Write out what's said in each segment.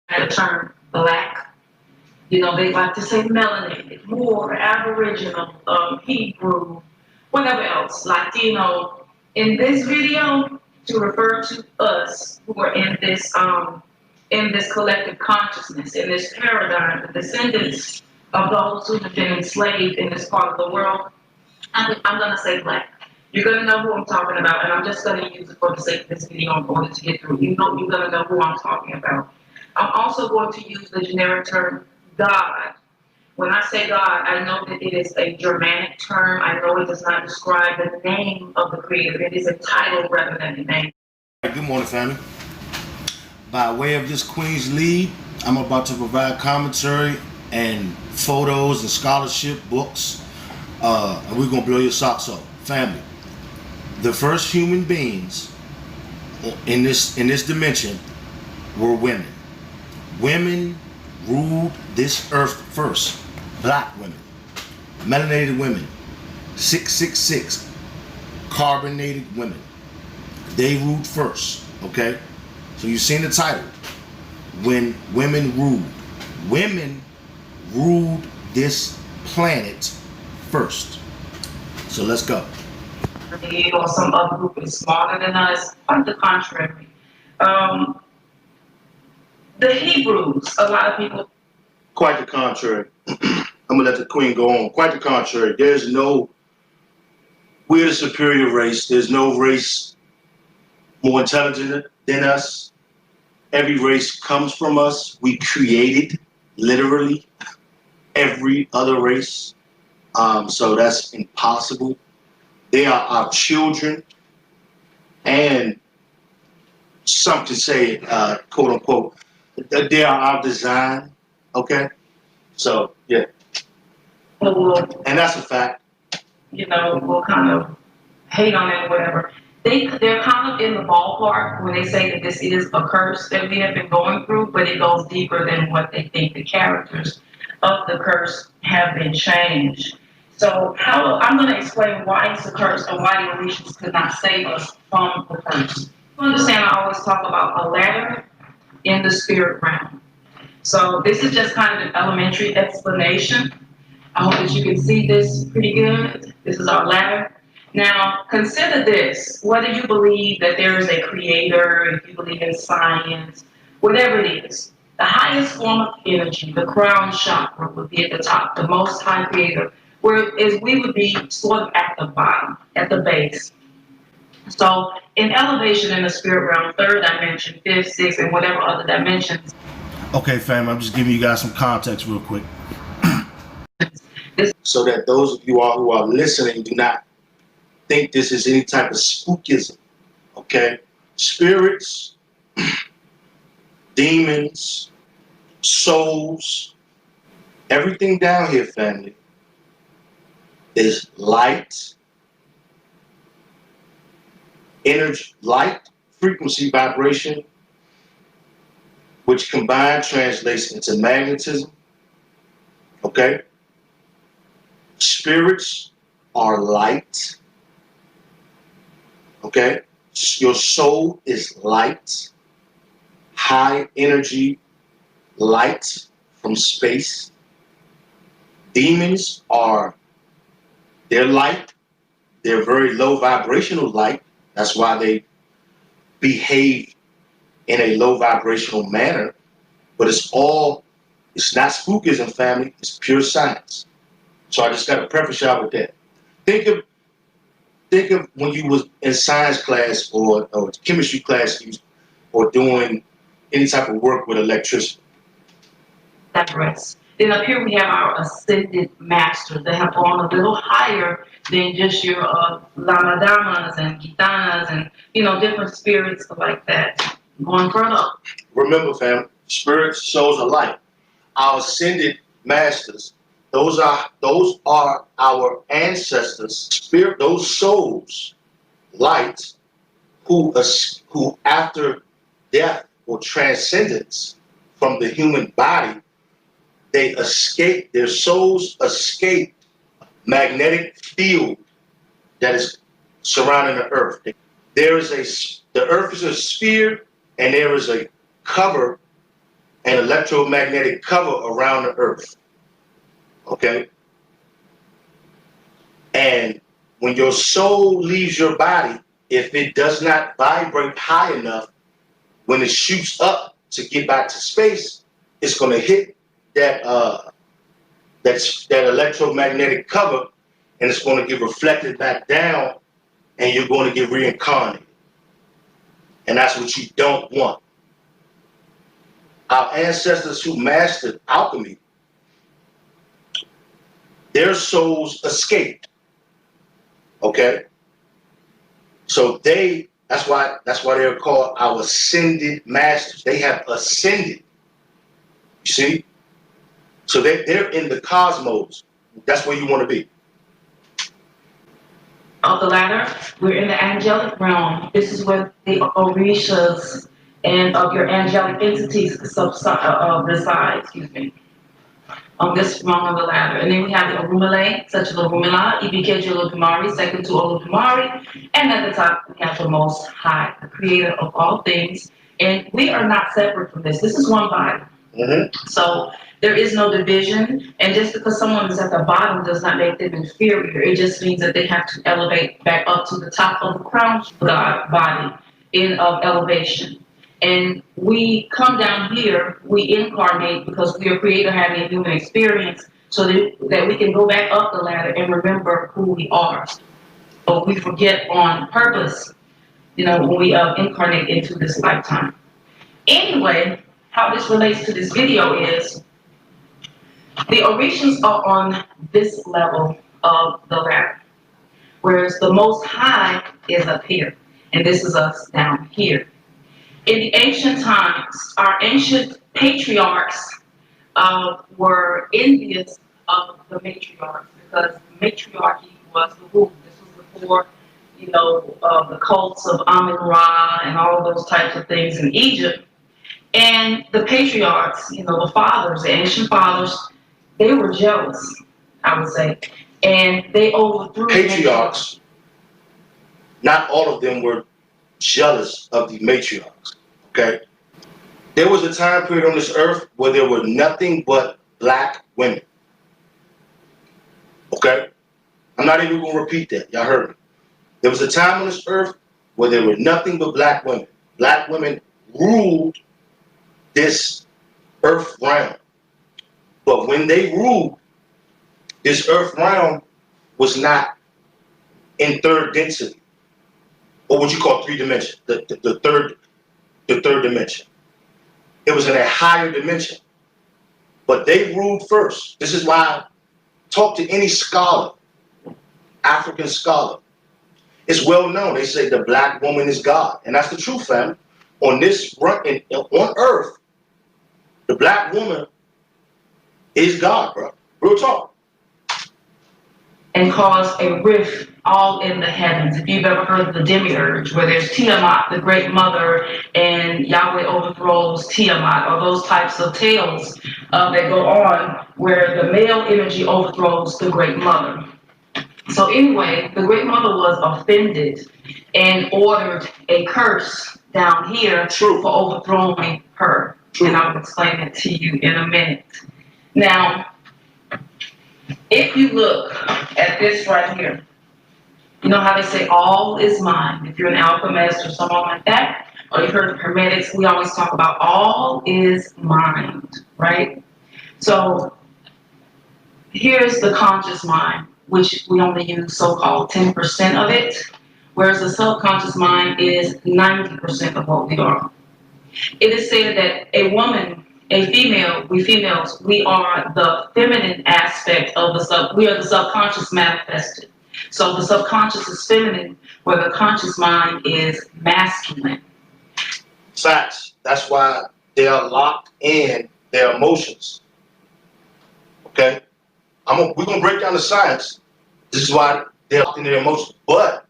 the term black. You know, they like to say melanated, Moor, Aboriginal, Hebrew, whatever else, Latino. In this video, to refer to us who are in this collective consciousness, in this paradigm, the descendants of those who have been enslaved in this part of the world, I'm going to say black. You're going to know who I'm talking about, and I'm just going to use it for the sake of this video in order to get through. You know, you're going to know who I'm talking about. I'm also going to use the generic term God. When I say God, I know that it is a Germanic term. I know it does not describe the name of the Creator. It is a title rather than a name. Good morning, family. By way of this Queen's Lead, I'm about to provide commentary and photos and scholarship books, and we're gonna blow your socks off, family. The first human beings in this dimension were women. Women ruled this earth first. Black women, melanated women, 666, carbonated women. They ruled first, okay? So you've seen the title, When Women Ruled. Women ruled this planet first. So let's go. Or some other group is smarter than us. Quite the contrary. The Hebrews, a lot of people. Quite the contrary. I'm gonna let the Queen go on. Quite the contrary. We're the superior race. There's no race more intelligent than us. Every race comes from us. We created, literally, every other race. So that's impossible. They are our children, and some can say, quote unquote, they are our design. Okay? So, yeah. And that's a fact. You know, we'll kind of hate on it or whatever. They're kind of in the ballpark when they say that this is a curse that we have been going through, but it goes deeper than what they think. The characters of the curse have been changed. So I'm going to explain why it's a curse and why the Orishas could not save us from the curse. You understand, I always talk about a ladder in the spirit realm. So this is just kind of an elementary explanation. I hope that you can see this pretty good. This is our ladder. Now, consider this. Whether you believe that there is a creator, if you believe in science, whatever it is, the highest form of energy, the crown chakra, would be at the top, the most high creator, whereas we would be sort of at the bottom, at the base. So in elevation in the spirit realm, third dimension, fifth, sixth, and whatever other dimensions. Okay, fam, I'm just giving you guys some context real quick. So that those of you all who are listening do not think this is any type of spookism, okay? Spirits, demons, souls, everything down here, family, is light, energy, light, frequency, vibration, which combined translates into magnetism, okay? Spirits are light, okay? Your soul is light, high energy, light from space. Demons they're light, they're very low vibrational light. That's why they behave in a low vibrational manner. But it's not spookism, family, it's pure science. So I just got to preface y'all with that. Think of when you was in science class or chemistry class or doing any type of work with electricity. Digress. Then up here we have our ascended masters that have gone a little higher than just your lamadamas and gitanas and different spirits like that. Going further up. Remember, fam, spirits, souls are light. Our ascended masters. Those are our ancestors, spirit, those souls, light, who after death or transcendence from the human body, their souls escape magnetic field that is surrounding the earth. The earth is a sphere, and there is a cover an electromagnetic cover around the earth. Okay? And when your soul leaves your body, if it does not vibrate high enough, when it shoots up to get back to space, it's going to hit that that electromagnetic cover, and it's going to get reflected back down, and you're going to get reincarnated. And that's what you don't want. Our ancestors who mastered alchemy, their souls escaped. Okay? So that's why they're called our ascended masters. They have ascended. You see? So they're in the cosmos. That's where you want to be. Of the ladder, we're in the angelic realm. This is where the orishas and of your angelic entities reside. Excuse me. On this rung of the ladder. And then we have the Orumale, such as Orumila, Ibikeji Olodumare, second to Olodumare. And at the top, we have the Most High, the creator of all things. And we are not separate from this. This is one body. Mm-hmm. So there is no division. And just because someone is at the bottom does not make them inferior. It just means that they have to elevate back up to the top of the crown God body of elevation. And we come down here, we incarnate because we are created having a human experience so that we can go back up the ladder and remember who we are. But we forget on purpose, when we incarnate into this lifetime. Anyway, how this relates to this video is the Orishas are on this level of the ladder, whereas the Most High is up here, and this is us down here. In the ancient times, our ancient patriarchs were envious of the matriarchs because matriarchy was the rule. This was before, the cults of Amun-Ra and all of those types of things in Egypt. And the patriarchs, the fathers, the ancient fathers, they were jealous, I would say. And they overthrew patriarchs. Not all of them were jealous of the matriarchs. Okay? There was a time period on this earth where there were nothing but black women. Okay? I'm not even going to repeat that. Y'all heard me. There was a time on this earth where there were nothing but black women. Black women ruled this earth realm. But when they ruled, this earth realm was not in third density, or what you call three dimension, the third dimension. It was in a higher dimension. But they ruled first. This is why talk to any scholar, African scholar. It's well known. They say the black woman is God. And that's the truth, fam. On earth, the black woman is God, bro. Real talk. And cause a rift all in the heavens. If you've ever heard of the Demiurge, where there's Tiamat, the great mother, and Yahweh overthrows Tiamat, or those types of tales that go on, where the male energy overthrows the great mother. So anyway, the great mother was offended and ordered a curse down here for overthrowing her. And I'll explain it to you in a minute. Now, if you look at this right here, you know how they say all is mind. If you're an alchemist or someone like that, or you've heard of Hermetics, we always talk about all is mind, right? So here's the conscious mind, which we only use so-called 10% of it, whereas the subconscious mind is 90% of what we are. It is said that a woman, a female, we females, we are the feminine aspect of we are the subconscious manifested. So the subconscious is feminine, where the conscious mind is masculine. Facts. That's why they are locked in their emotions. Okay? We're going to break down the science. This is why they're locked in their emotions. But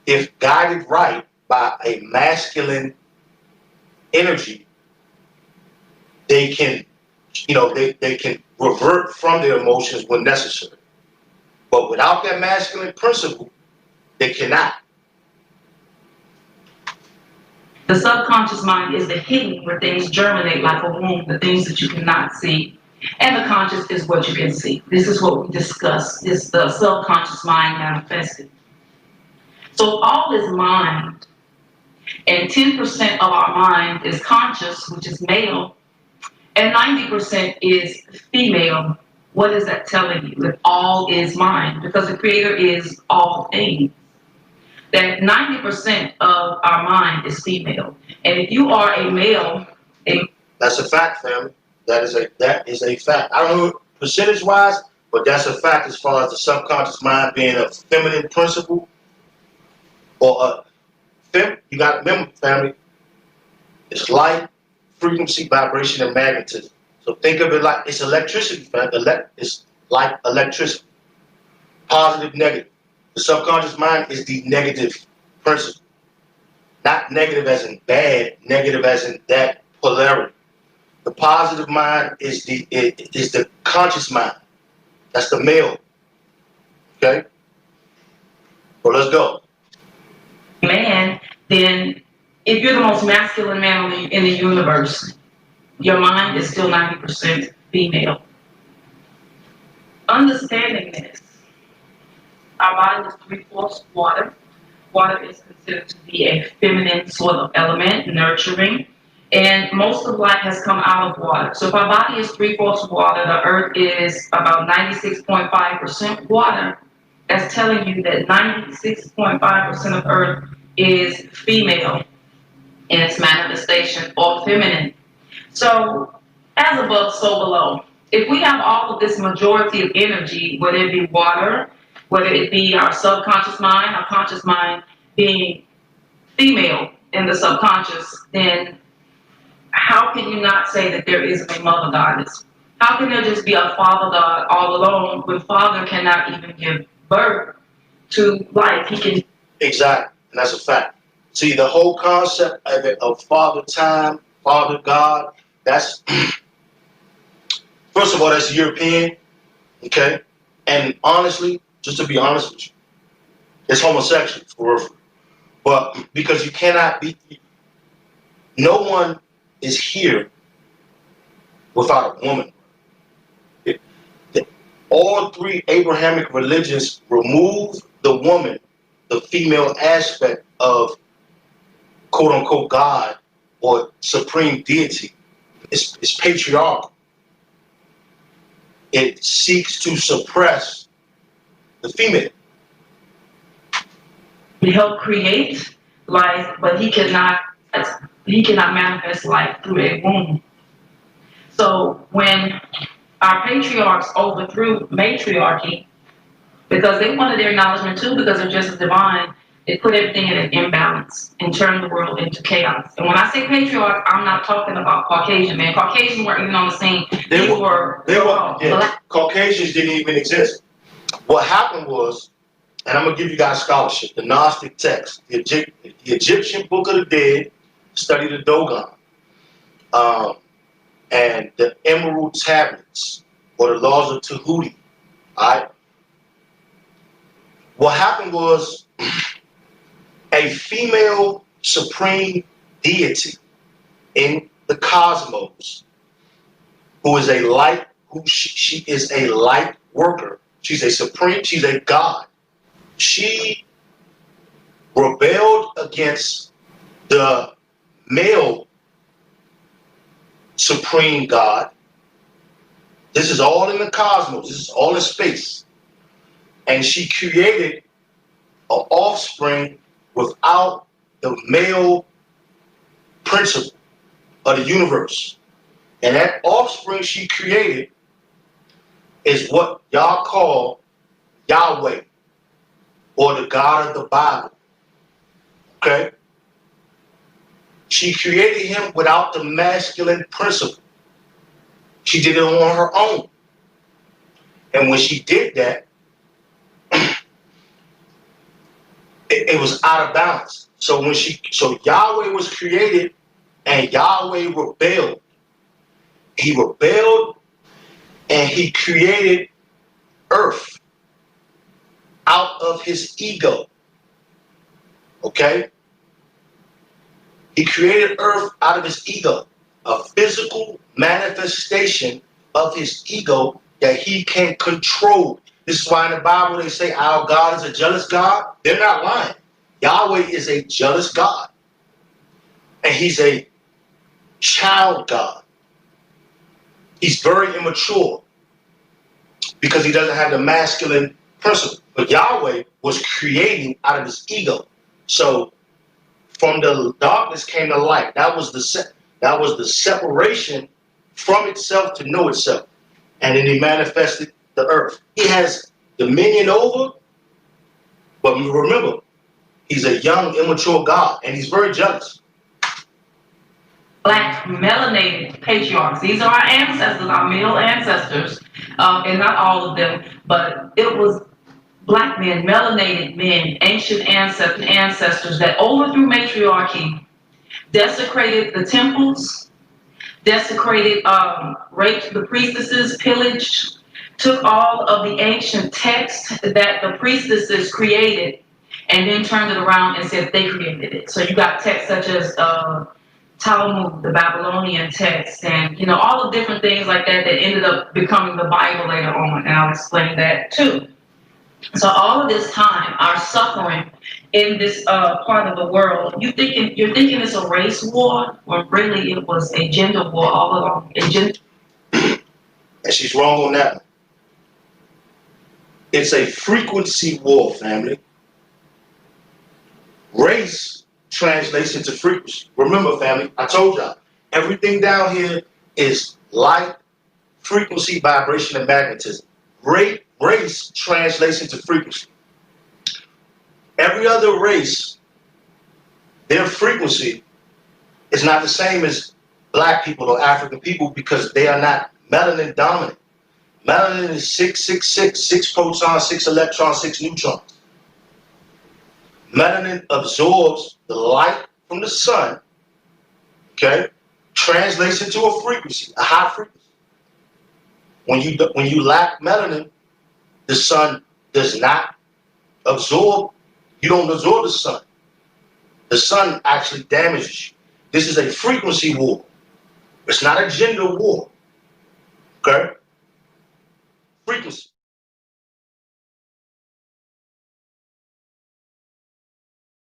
if guided right by a masculine energy, they can, they can revert from their emotions when necessary. But without that masculine principle, they cannot. The subconscious mind is the hidden where things germinate like a womb, the things that you cannot see. And the conscious is what you can see. This is what we discuss, is the subconscious mind manifested. So all is mind, and 10% of our mind is conscious, which is male, and 90% is female. What is that telling you? That all is mind, because the creator is all things. That 90% of our mind is female. And if you are a male, that's a fact, family. That is a fact. I don't know percentage wise, but that's a fact as far as the subconscious mind being a feminine principle or a you got to remember, family, it's light, frequency, vibration, and magnetism. So think of it like it's electricity, family. It's like electricity. Positive, negative. The subconscious mind is the negative principle. Not negative as in bad, negative as in that polarity. The positive mind is the conscious mind. That's the male. Okay? Well, let's go. Man, then if you're the most masculine man in the universe, your mind is still 90% female. Understanding this, our body is 3/4 water. Water is considered to be a feminine sort of element, nurturing, and most of life has come out of water. So if our body is 3/4 water, the earth is about 96.5% water. That's telling you that 96.5% of earth is female in its manifestation, or feminine. So as above, so below. If we have all of this majority of energy, whether it be water, whether it be our subconscious mind, our conscious mind being female in the subconscious, then how can you not say that there isn't a mother goddess? How can there just be a father god all alone when father cannot even give birth to life? He can. Exactly, and that's a fact. See, the whole concept of it, of father time, father God, that's first of all, that's European, okay? And honestly, just to be honest with you, it's homosexual for real. But because you cannot be, no one is here without a woman. All three Abrahamic religions remove the woman, the female aspect of quote unquote God or supreme deity. It's patriarchal. It seeks to suppress the female. He helped create life, but he cannot manifest life through a womb. So when our patriarchs overthrew matriarchy, because they wanted their acknowledgement too, because they're just as divine, it put everything in an imbalance and turned the world into chaos. And when I say patriarch, I'm not talking about Caucasian, man. Caucasians weren't even on the scene. They were yeah, Caucasians didn't even exist. What happened was, and I'm going to give you guys scholarship, the Gnostic text, the Egyptian Book of the Dead, study the Dogon, and the Emerald Tablets, or the Laws of Tahuti. All right? What happened was a female supreme deity in the cosmos who is a light, she is a light worker. She's a god. She rebelled against the male supreme god. This is all in the cosmos. This is all in space. And she created an offspring without the male principle of the universe. And that offspring she created is what y'all call Yahweh, or the God of the Bible. Okay? She created him without the masculine principle. She did it on her own. And when she did that, it was out of balance. So Yahweh was created and Yahweh rebelled. He rebelled and he created earth out of his ego. Okay? He created earth out of his ego, a physical manifestation of his ego that he can control. This is why in the Bible they say our God is a jealous God. They're not lying. Yahweh is a jealous God. And he's a child God. He's very immature because he doesn't have the masculine principle. But Yahweh was creating out of his ego. So from the darkness came the light. That was the separation from itself to know itself. And then he manifested the earth. He has dominion over, but remember, he's a young, immature God, and he's very jealous. Black melanated patriarchs. These are our ancestors, our male ancestors, and not all of them, but it was black men, melanated men, ancient ancestors that overthrew matriarchy, desecrated the temples, desecrated, raped the priestesses, pillaged, took all of the ancient texts that the priestesses created, and then turned it around and said they created it. So you got texts such as Talmud, the Babylonian text, and all the different things like that that ended up becoming the Bible later on, and I'll explain that too. So all of this time, our suffering in this part of the world, you're thinking it's a race war, when really it was a gender war all along. And she's wrong on that one. It's a frequency war, family. Race translates into frequency. Remember, family, I told y'all, everything down here is light, frequency, vibration, and magnetism. Race translates into frequency. Every other race, their frequency is not the same as black people or African people because they are not melanin dominant. Melanin is 666, 6 protons, 6 electrons, 6 neutrons. Melanin absorbs the light from the sun, okay, translates into a frequency, a high frequency. When you lack melanin, the sun does not absorb, you don't absorb the sun. The sun actually damages you. This is a frequency war. It's not a gender war, okay? Frequency.